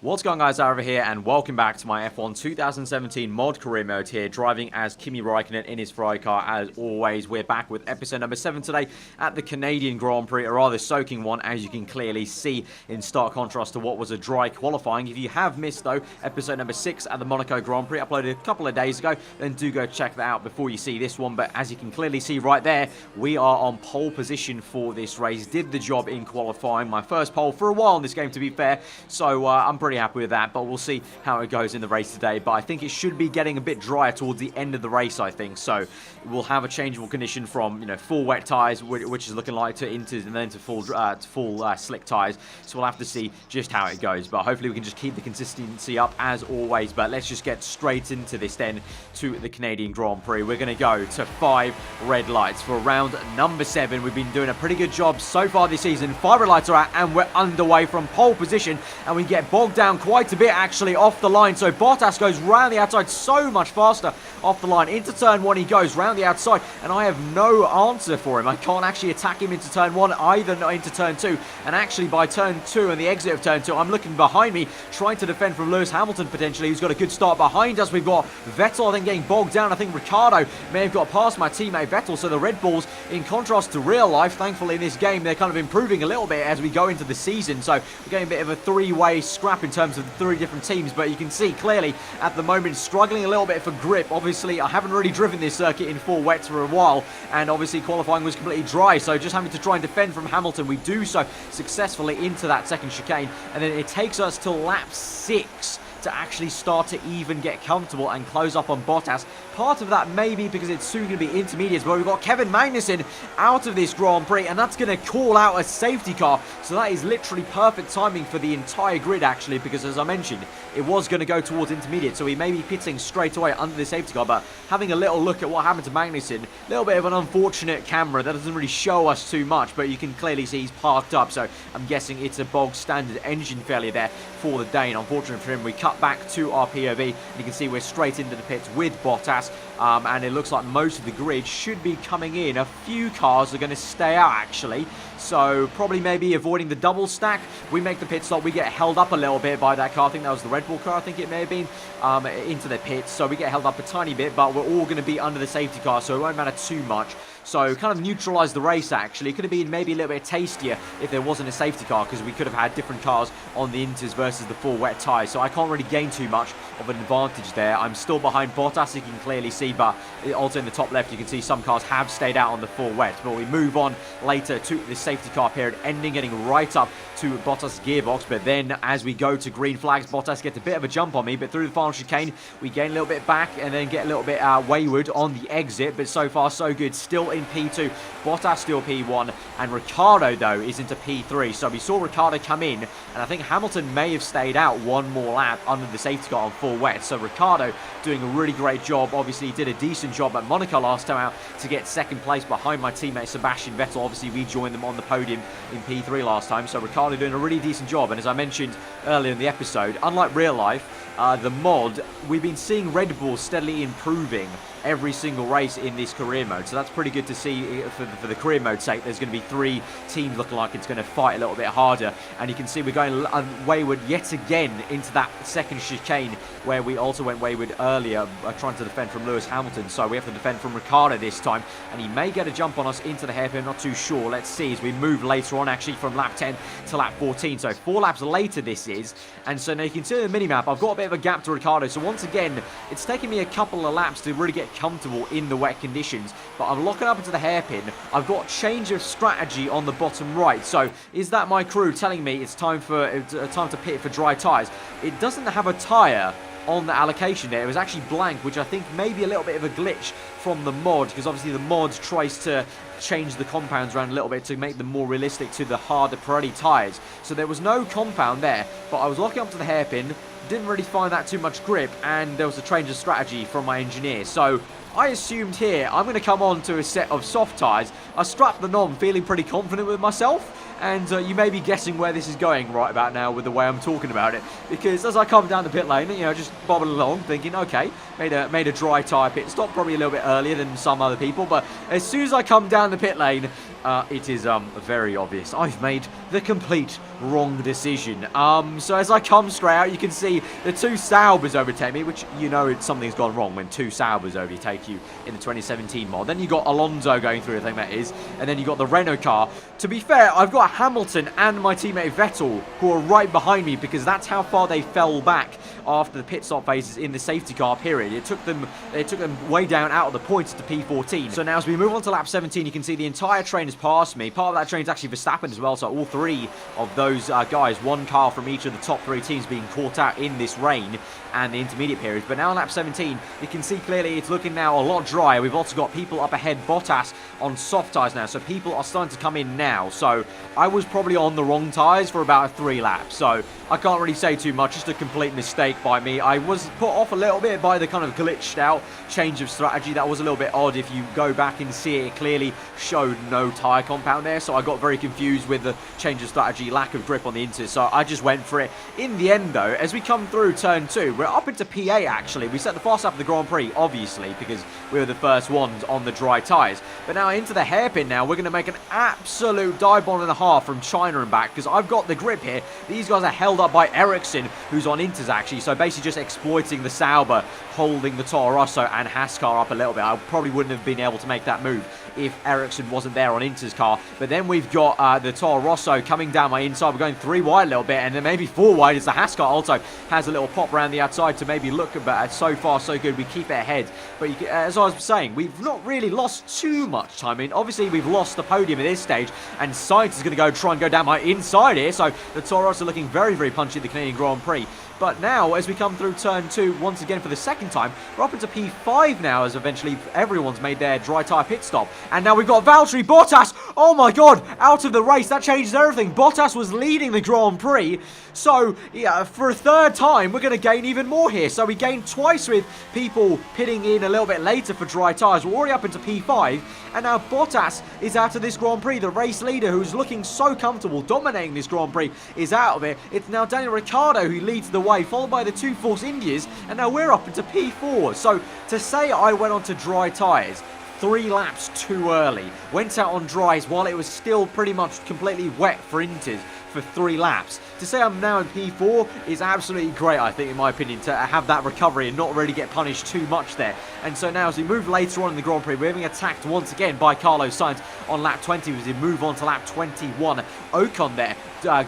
What's going on, guys? Aarava here, and welcome back to my F1 2017 mod career mode here, driving as Kimi Raikkonen in his Ferrari car. As always, we're back with episode number 7 today at the Canadian Grand Prix, a rather soaking one, as you can clearly see, in stark contrast to what was a dry qualifying. If you have missed, though, episode number 6 at the Monaco Grand Prix, uploaded a couple of days ago, then do go check that out before you see this one. But as you can clearly see right there, we are on pole position for this race. Did the job in qualifying, my first pole for a while in this game, to be fair, so I'm pretty happy with that, but we'll see how it goes in the race today. But I think it should be getting a bit drier towards the end of the race, I think. So we'll have a changeable condition from, you know, full wet tyres, which is looking like, and then to full slick tyres. So we'll have to see just how it goes. But hopefully we can just keep the consistency up as always. But let's just get straight into this then, to the Canadian Grand Prix. We're going to go to 5 red lights for round number 7. We've been doing a pretty good job so far this season. 5 red lights are out, and we're underway from pole position, and we get bogged down quite a bit actually off the line. So Bottas goes round the outside so much faster off the line. Into turn 1 he goes round the outside, and I have no answer for him. I can't actually attack him into turn 1, either not into turn 2. And actually by turn 2 and the exit of turn 2, I'm looking behind me, trying to defend from Lewis Hamilton potentially, who's got a good start behind us. We've got Vettel, I think, getting bogged down. I think Ricciardo may have got past my teammate Vettel. So the Red Bulls, in contrast to real life, thankfully in this game, they're kind of improving a little bit as we go into the season. So we're getting a bit of a three-way scrap in terms of the 3 different teams, but you can see clearly at the moment struggling a little bit for grip. Obviously I haven't really driven this circuit in full wet for a while, and obviously qualifying was completely dry, so just having to try and defend from Hamilton. We do so successfully into that second chicane, and then it takes us to lap 6 to actually start to even get comfortable and close up on Bottas. Part of that may be because it's soon going to be intermediates, but we've got Kevin Magnussen out of this Grand Prix, and that's going to call out a safety car. So that is literally perfect timing for the entire grid, actually, because as I mentioned, it was going to go towards intermediate, so he may be pitting straight away under the safety car. But having a little look at what happened to Magnussen, a little bit of an unfortunate camera that doesn't really show us too much, but you can clearly see he's parked up, so I'm guessing it's a bog standard engine failure there for the Dane. Unfortunate for him, we cut back to our POV, and you can see we're straight into the pits with Bottas, and it looks like most of the grid should be coming in. A few cars are going to stay out, actually, so probably maybe avoiding the double stack. We make the pit stop, we get held up a little bit by that car. I think that was the Red Bull car, I think it may have been, into the pits, so we get held up a tiny bit, but we're all going to be under the safety car, so it won't matter too much. So kind of neutralise the race, actually. It could have been maybe a little bit tastier if there wasn't a safety car, because we could have had different cars on the inters versus the full wet tyres. So I can't really gain too much of an advantage there. I'm still behind Bottas, you can clearly see, but also in the top left you can see some cars have stayed out on the full wet. But we move on later to the safety car period ending, getting right up to Bottas' gearbox. But then as we go to green flags, Bottas gets a bit of a jump on me, but through the final chicane we gain a little bit back and then get a little bit wayward on the exit. But so far so good, still in P2, Bottas still P1, and Ricciardo though is into P3. So we saw Ricciardo come in, and I think Hamilton may have stayed out one more lap under the safety car on full wet. So Ricciardo doing a really great job. Obviously he did a decent job at Monaco last time out to get second place behind my teammate Sebastian Vettel. Obviously we joined them on the podium in P3 last time, so Ricciardo doing a really decent job. And as I mentioned earlier in the episode, unlike real life, the mod, we've been seeing Red Bull steadily improving every single race in this career mode, so that's pretty good to see. For the career mode's sake, there's going to be 3 teams looking like it's going to fight a little bit harder, and you can see we're going wayward yet again into that second chicane where we also went wayward earlier, trying to defend from Lewis Hamilton. So we have to defend from Ricciardo this time, and he may get a jump on us into the hairpin, not too sure. Let's see as we move later on, actually from lap 10 to lap 14, so 4 laps later this is. And so now you can see the mini-map, I've got a bit of a gap to Ricciardo, so once again it's taken me a couple of laps to really get comfortable in the wet conditions, but I'm locking up into the hairpin. I've got change of strategy on the bottom right, so is that my crew telling me it's time to pit for dry tyres? It doesn't have a tyre on the allocation there. It was actually blank, which I think may be a little bit of a glitch from the mod, because obviously the mod tries to change the compounds around a little bit to make them more realistic to the harder Pirelli tyres. So there was no compound there, but I was locking up to the hairpin, didn't really find that too much grip, and there was a change of strategy from my engineer. So I assumed here I'm going to come on to a set of soft tyres. I strapped them on feeling pretty confident with myself, and you may be guessing where this is going right about now with the way I'm talking about it, because as I come down the pit lane, you know, just bobbing along, thinking, okay, made a dry tyre pit stop, probably a little bit earlier than some other people, but as soon as I come down the pit lane, it is very obvious. I've made the complete wrong decision. So as I come straight out, you can see the two Saubers overtake me, which you know something's gone wrong when two Saubers overtake you in the 2017 mod. Then you got Alonso going through, I think that is, and then you got the Renault car. To be fair, I've got Hamilton and my teammate Vettel who are right behind me because that's how far they fell back after the pit stop phases in the safety car period. It took them way down out of the points to P14. So now as we move on to lap 17, you can see the entire train has passed me. Part of that train is actually Verstappen as well, so all three of those guys, one car from each of the top three teams being caught out in this rain and the intermediate periods. But now on lap 17, you can see clearly it's looking now a lot drier. We've also got people up ahead, Bottas, on soft tyres now, so people are starting to come in now. So I was probably on the wrong tyres for about 3 laps, so I can't really say too much. Just a complete mistake by me. I was put off a little bit by the kind of glitched out change of strategy. That was a little bit odd. If you go back and see it, it clearly showed no tyre compound there, so I got very confused with the change of strategy, lack of grip on the inters, so I just went for it. In the end though, as we come through turn 2, we're up into P8 actually. We set the fast lap of the Grand Prix, obviously, because we were the first ones on the dry tyres. But now into the hairpin now, we're going to make an absolute dive bomb and a half from China and back, because I've got the grip here. These guys are held up by Ericsson, who's on inters actually, so basically just exploiting the Sauber, holding the Toro Rosso and Haas car up a little bit. I probably wouldn't have been able to make that move if Ericsson wasn't there on Inter's car. But then we've got the Toro Rosso coming down my inside. We're going 3 wide a little bit, and then maybe 4 wide as the Haas car also has a little pop around the outside to maybe look about. So far, so good. We keep it ahead. But as I was saying, we've not really lost too much time. I mean, obviously, we've lost the podium at this stage, and Sainz is going to try and go down my inside here. So the Toro Rosso looking very, very punchy at the Canadian Grand Prix. But now, as we come through turn 2, once again for the second time, we're up into P5 now, as eventually everyone's made their dry tyre pit stop. And now we've got Valtteri Bottas, oh my god, out of the race. That changes everything. Bottas was leading the Grand Prix. So, yeah, for a third time, we're going to gain even more here. So we gained twice with people pitting in a little bit later for dry tyres. We're already up into P5. And now Bottas is out of this Grand Prix. The race leader, who's looking so comfortable, dominating this Grand Prix, is out of it. It's now Daniel Ricciardo who leads the way, followed by the 2 Force Indias, and now we're up into P4. So to say I went on to dry tyres 3 laps too early, went out on dries while it was still pretty much completely wet for inters for 3 laps. To say I'm now in P4 is absolutely great, I think, in my opinion, to have that recovery and not really get punished too much there. And so now as we move later on in the Grand Prix, we're being attacked once again by Carlos Sainz on lap 20 as we move on to lap 21. Ocon there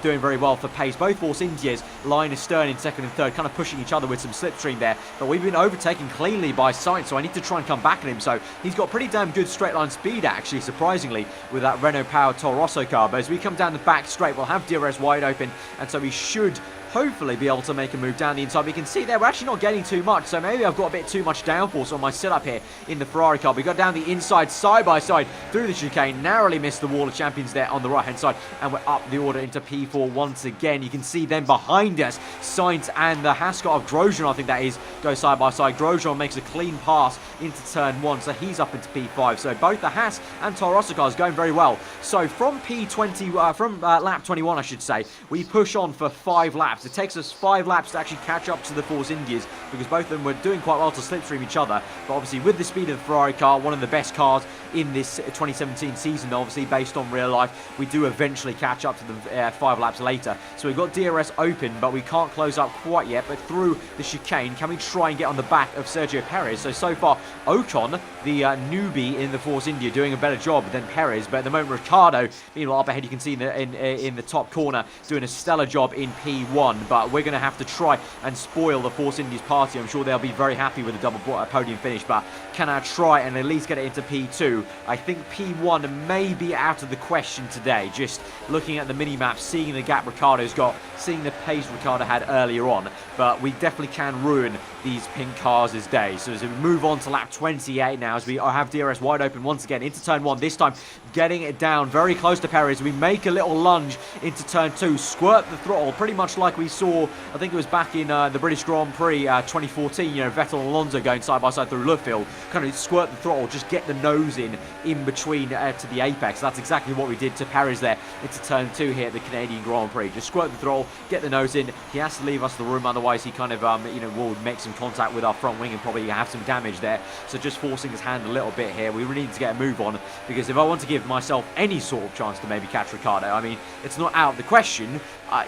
doing very well for pace. Both Force Indias, lying astern in second and third, kind of pushing each other with some slipstream there. But we've been overtaken cleanly by Sainz, so I need to try and come back at him. So he's got pretty damn good straight line speed, actually, surprisingly, with that Renault-powered Toro Rosso car. But as we come down the back straight, we'll have DRS wide open, and so we should hopefully be able to make a move down the inside. We can see there we're actually not getting too much, so maybe I've got a bit too much downforce on my setup here in the Ferrari car. We got down the inside side by side through the chicane, narrowly missed the wall of champions there on the right hand side, and we're up the order into P4 once again. You can see then behind us Sainz and the Haas car of Grosjean, I think that is, go side by side. Grosjean makes a clean pass into turn 1, so he's up into P5. So both the Haas and Toro Rosso cars going very well. So from P20, from lap 21 I should say, we push on for 5 laps. It takes us 5 laps to actually catch up to the Force Indias, because both of them were doing quite well to slipstream each other. But obviously with the speed of the Ferrari car, one of the best cars in this 2017 season, obviously based on real life, we do eventually catch up to them 5 laps later. So we've got DRS open, but we can't close up quite yet. But through the chicane, can we try and get on the back of Sergio Perez? So far, Ocon, the newbie in the Force India, doing a better job than Perez. But at the moment, Ricciardo, meanwhile, up ahead, you can see in the top corner, doing a stellar job in P1. But we're going to have to try and spoil the Force India's party. I'm sure they'll be very happy with a double podium finish. But can I try and at least get it into P2? I think P1 may be out of the question today. Just looking at the mini-map, seeing the gap Ricciardo's got, seeing the pace Ricciardo had earlier on. But we definitely can ruin these pink cars' day. So as we move on to lap 28 now, as we have DRS wide open once again into turn 1. This time, getting it down very close to Perez. We make a little lunge into turn 2, squirt the throttle, pretty much like we saw, I think it was back in the British Grand Prix 2014, you know, Vettel and Alonso going side by side through Luffield, kind of squirt the throttle, just get the nose in between to the apex. That's exactly what we did to Perez there into turn 2 here at the Canadian Grand Prix. Just squirt the throttle, get the nose in. He has to leave us the room, otherwise he kind of, you know, will make some contact with our front wing and probably have some damage there. So just forcing his hand a little bit here. We really need to get a move on, because if I want to give myself any sort of chance to maybe catch Ricciardo, I mean, it's not out of the question.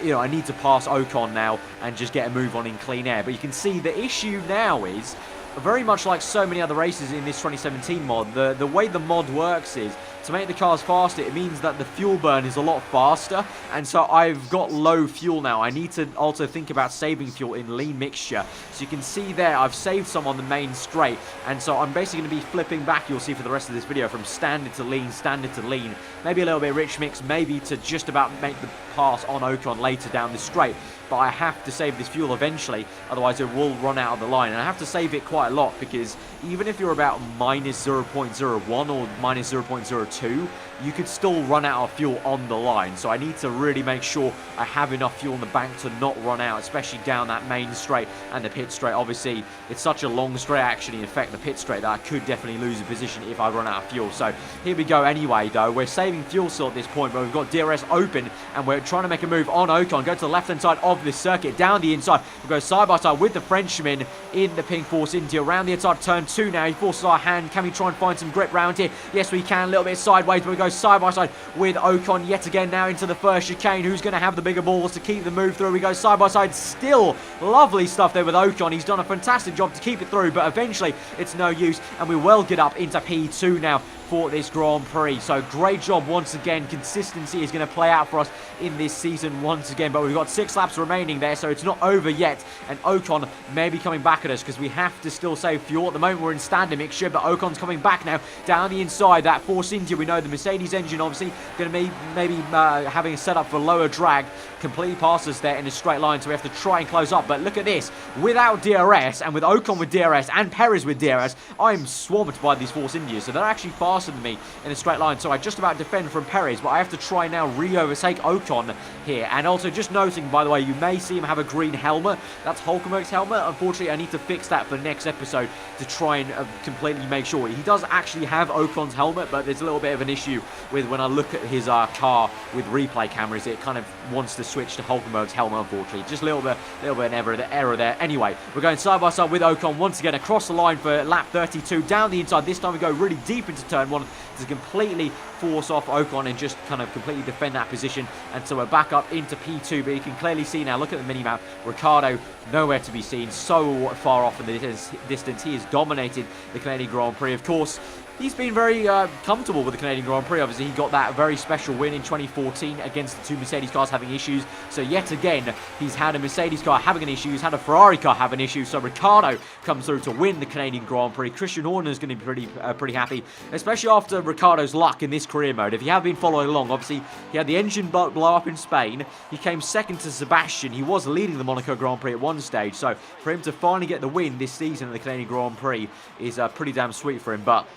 You know, I need to pass Ocon now and just get a move on in clean air. But you can see the issue now is, very much like so many other races in this 2017 mod, the way the mod works is, to make the cars faster, it means that the fuel burn is a lot faster, and so I've got low fuel now. I need to also think about saving fuel in lean mixture. So you can see there, I've saved some on the main straight, and so I'm basically going to be flipping back, you'll see for the rest of this video, from standard to lean, maybe a little bit rich mix, maybe to just about make the pass on Ocon later down the straight. But I have to save this fuel eventually, otherwise it will run out of the line. And I have to save it quite a lot, because even if you're about minus 0.01 or minus 0.02, you could still run out of fuel on the line. So I need to really make sure I have enough fuel in the bank to not run out, especially down that main straight and the pit straight. Obviously, it's such a long straight, actually, in fact, the pit straight, that I could definitely lose a position if I run out of fuel. So here we go anyway, though. We're saving fuel still at this point, but we've got DRS open, and we're trying to make a move on Ocon. Go to the left-hand side of this circuit, down the inside. We'll go side by side with the Frenchman in the pink Force India. Around the inside, turn 2 now. He forces our hand. Can we try and find some grip round here? Yes, we can. A little bit sideways, but we go side by side with Ocon yet again now into the first chicane. Who's going to have the bigger balls to keep the move through? We go side by side. Still lovely stuff there with Ocon. He's done a fantastic job to keep it through, but eventually it's no use, and we will get up into P2 now for this Grand Prix. So great job once again. Consistency is going to play out for us in this season once again, but we've got 6 laps remaining there, so it's not over yet, and Ocon may be coming back at us, because we have to still save fuel. At the moment we're in standard mixture, but Ocon's coming back now down the inside. That Force India, we know the Mercedes engine obviously going to be maybe having a setup for lower drag, completely past us there in a straight line, so we have to try and close up. But look at this, without DRS, and with Ocon with DRS and Perez with DRS, I'm swamped by these Force Indias, so they're actually faster than me in a straight line. So I just about defend from Perez, but I have to try now re-overtake Ocon here. And also just noting, by the way, you may see him have a green helmet. That's Hulkenberg's helmet. Unfortunately, I need to fix that for the next episode to try and completely make sure. He does actually have Ocon's helmet, but there's a little bit of an issue with when I look at his car with replay cameras, it kind of wants to switch to Hulkenberg's helmet, unfortunately. Just a little bit of an error there. Anyway, we're going side by side with Ocon once again across the line for lap 32, down the inside. This time we go really deep into turn 1 to completely force off Ocon and just kind of completely defend that position. And so we're back up into P2, but you can clearly see now, look at the minimap, Ricciardo nowhere to be seen, so far off in the distance. He has dominated the Canadian Grand Prix. Of course, he's been very comfortable with the Canadian Grand Prix. Obviously, he got that very special win in 2014 against the 2 Mercedes cars having issues. So yet again, he's had a Mercedes car having an issue. He's had a Ferrari car having an issue. So Ricciardo comes through to win the Canadian Grand Prix. Christian Horner is going to be pretty happy, especially after Ricciardo's luck in this career mode. If you have been following along, obviously, he had the engine blow up in Spain. He came second to Sebastian. He was leading the Monaco Grand Prix at one stage. So for him to finally get the win this season in the Canadian Grand Prix is pretty damn sweet for him. But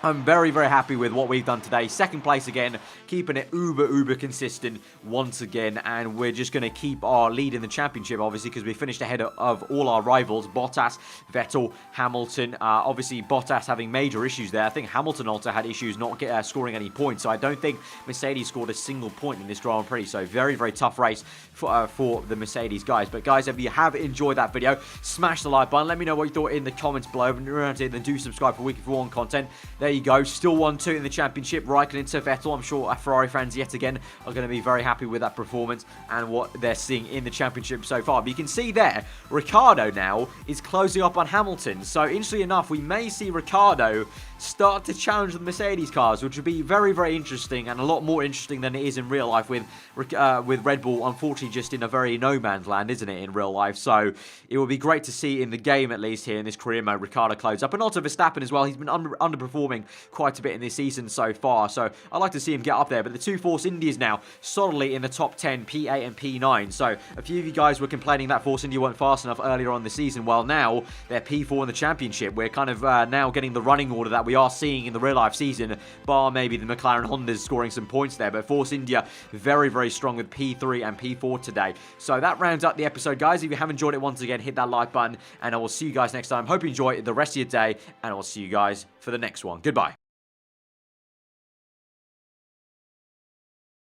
I'm very, very happy with what we've done today. Second place again, keeping it uber consistent once again. And we're just going to keep our lead in the championship, obviously, because we finished ahead of all our rivals. Bottas, Vettel, Hamilton. Obviously, Bottas having major issues there. I think Hamilton also had issues not scoring any points. So I don't think Mercedes scored a single point in this Grand Prix. So very, very tough race for the Mercedes guys. But guys, if you have enjoyed that video, smash the like button. Let me know what you thought in the comments below. And then do subscribe for Week of One content. There you go, still 1-2 in the championship. Raikkonen to Vettel. I'm sure our Ferrari fans yet again are going to be very happy with that performance and what they're seeing in the championship so far. But you can see there, Ricciardo now is closing up on Hamilton. So interestingly enough, we may see Ricciardo start to challenge the Mercedes cars, which would be very, very interesting, and a lot more interesting than it is in real life with Red Bull, unfortunately, just in a very no man's land, isn't it, in real life? So it would be great to see in the game, at least here in this career mode, Ricciardo close up, and also Verstappen as well. He's been underperforming struggling quite a bit in this season so far. So I'd like to see him get up there. But the two Force Indias now solidly in the top 10, P8 and P9. So a few of you guys were complaining that Force India weren't fast enough earlier on the season. Well, now they're P4 in the championship. We're kind of now getting the running order that we are seeing in the real life season, bar maybe the McLaren Hondas scoring some points there. But Force India very, very strong with P3 and P4 today. So that rounds up the episode, guys. If you have enjoyed it, once again, hit that like button, and I will see you guys next time. Hope you enjoy the rest of your day, and I will see you guys for the next one. Goodbye.